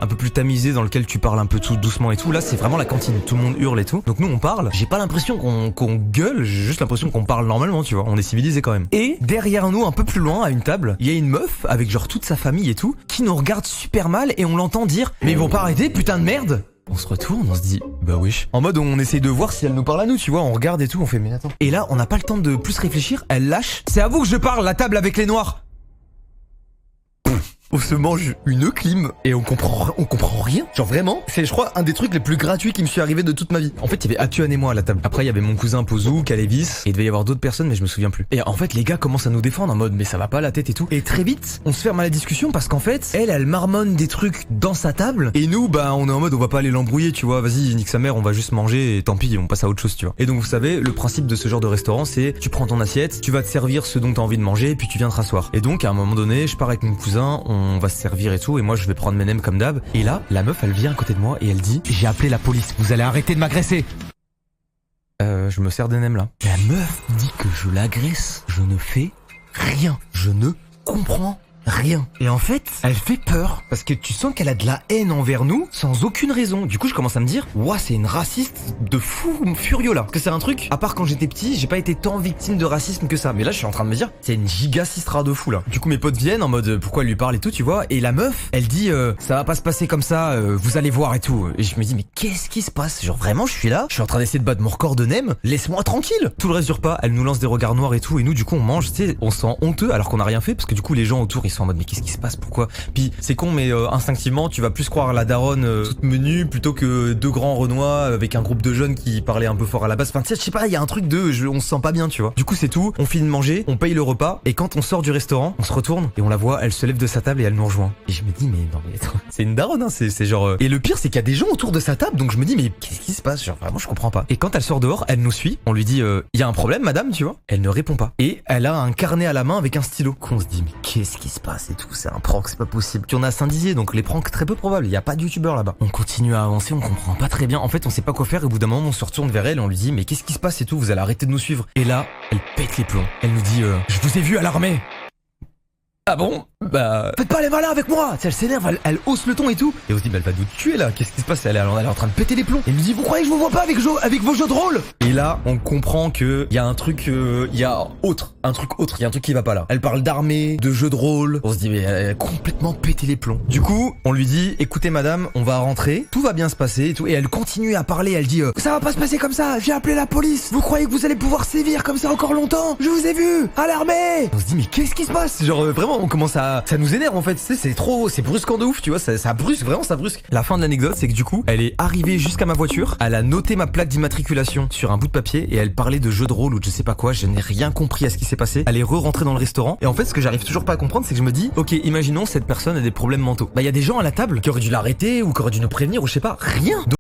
un peu plus tamisé dans lequel tu parles un peu tout doucement et tout. Là c'est vraiment la cantine, tout le monde hurle et tout. Donc nous on parle, j'ai pas l'impression qu'on gueule, j'ai juste l'impression qu'on parle normalement, tu vois. On est civilisé quand même. Et derrière nous, un peu plus loin à une table, il y a une meuf avec genre toute sa famille et tout qui nous regarde super mal et on l'entend dire mais ils vont pas arrêter, putain de merde. On se retourne, on se dit bah wesh. En mode on essaye de voir si elle nous parle à nous, tu vois, on regarde et tout, on fait mais attends. Et là on n'a pas le temps de plus réfléchir, elle lâche. C'est à vous que je parle, la table avec les noirs. On se mange une clim et on comprend rien. Genre vraiment, c'est je crois un des trucs les plus gratuits qui me suis arrivé de toute ma vie. En fait, il y avait Atuan et moi à la table. Après, il y avait mon cousin Pozou, Kalevis, et il devait y avoir d'autres personnes mais je me souviens plus. Et en fait, les gars commencent à nous défendre en mode mais ça va pas la tête et tout. Et très vite, on se ferme à la discussion parce qu'en fait, elle marmonne des trucs dans sa table et nous bah on est en mode on va pas aller l'embrouiller, tu vois. Vas-y, nique sa mère, on va juste manger et tant pis, on passe à autre chose, tu vois. Et donc vous savez, le principe de ce genre de restaurant, c'est tu prends ton assiette, tu vas te servir ce dont t'as envie de manger et puis tu viens te rasseoir. Et donc à un moment donné, je pars avec mon cousin, on va se servir et tout, et moi je vais prendre mes nems comme d'hab. Et là, la meuf elle vient à côté de moi et elle dit j'ai appelé la police, vous allez arrêter de m'agresser. Je me sers des nems là. La meuf dit que je l'agresse, je ne fais rien, je ne comprends rien. Et en fait, elle fait peur parce que tu sens qu'elle a de la haine envers nous sans aucune raison. Du coup, je commence à me dire, ouah, c'est une raciste de fou furieux là. Parce que c'est un truc, à part quand j'étais petit, j'ai pas été tant victime de racisme que ça. Mais là, je suis en train de me dire, c'est une giga cistra de fou là. Du coup, mes potes viennent en mode, pourquoi elle lui parle et tout, tu vois. Et la meuf, elle dit, ça va pas se passer comme ça, vous allez voir et tout. Et je me dis, mais qu'est-ce qui se passe? Genre vraiment, je suis là, je suis en train d'essayer de battre mon record de nem, laisse-moi tranquille. Tout le reste du repas, elle nous lance des regards noirs et tout. Et nous, du coup, on mange, tu sais, on se sent honteux alors qu'on a rien fait. Parce que du coup, les gens autour, ils sont en mode, mais qu'est-ce qui se passe? Pourquoi? Puis c'est con mais instinctivement tu vas plus croire la daronne toute menue plutôt que deux grands renois avec un groupe de jeunes qui parlaient un peu fort à la base. Enfin tu sais, je sais pas, il y a un truc on se sent pas bien, tu vois. Du coup c'est tout, on finit de manger, on paye le repas et quand on sort du restaurant, on se retourne et on la voit, elle se lève de sa table et elle nous rejoint. Et je me dis mais non mais attends, c'est une daronne hein, c'est genre Et le pire c'est qu'il y a des gens autour de sa table donc je me dis mais qu'est-ce qui se passe? Genre vraiment je comprends pas. Et quand elle sort dehors, elle nous suit, on lui dit il y a un problème madame, tu vois. Elle ne répond pas. Et elle a un carnet à la main avec un stylo. On se dit mais qu'est-ce qui se passe et tout, c'est un prank, c'est pas possible. Puis on a Saint-Dizier, donc les pranks très peu probables, il y a pas de youtubeur là-bas. On continue à avancer, on comprend pas très bien. En fait, on sait pas quoi faire et au bout d'un moment, on se retourne vers elle et on lui dit mais qu'est-ce qui se passe et tout, vous allez arrêter de nous suivre. Et là, elle pète les plombs. Elle nous dit je vous ai vu à l'armée. Ah bon? Bah... Faites pas les malins avec moi! Elle s'énerve, elle hausse le ton et tout. Et on se dit, bah elle va nous tuer là, qu'est-ce qui se passe? Elle est en train de péter les plombs. Et elle nous dit, vous croyez que je vous vois pas avec vos jeux de rôle? Et là, on comprend que y a un truc, il y a un truc qui va pas là. Elle parle d'armée, de jeux de rôle. On se dit, mais elle a complètement pété les plombs. Du coup, on lui dit, écoutez madame, on va rentrer, tout va bien se passer et tout. Et elle continue à parler, elle dit, ça va pas se passer comme ça, j'ai appelé la police. Vous croyez que vous allez pouvoir sévir comme ça encore longtemps? Je vous ai vu, à l'armée! On se dit, mais qu'est-ce qui se passe? Genre, vraiment, on commence ça nous énerve en fait, tu sais, c'est brusquant de ouf, tu vois, ça brusque, vraiment ça brusque. La fin de l'anecdote, c'est que du coup, elle est arrivée jusqu'à ma voiture, elle a noté ma plaque d'immatriculation sur un bout de papier et elle parlait de jeux de rôle ou de je sais pas quoi, je n'ai rien compris à ce qui s'est passé. Elle est re-rentrée dans le restaurant et en fait, ce que j'arrive toujours pas à comprendre, c'est que je me dis, ok, imaginons cette personne a des problèmes mentaux. Bah, il y a des gens à la table qui auraient dû l'arrêter ou qui auraient dû nous prévenir ou je sais pas, rien.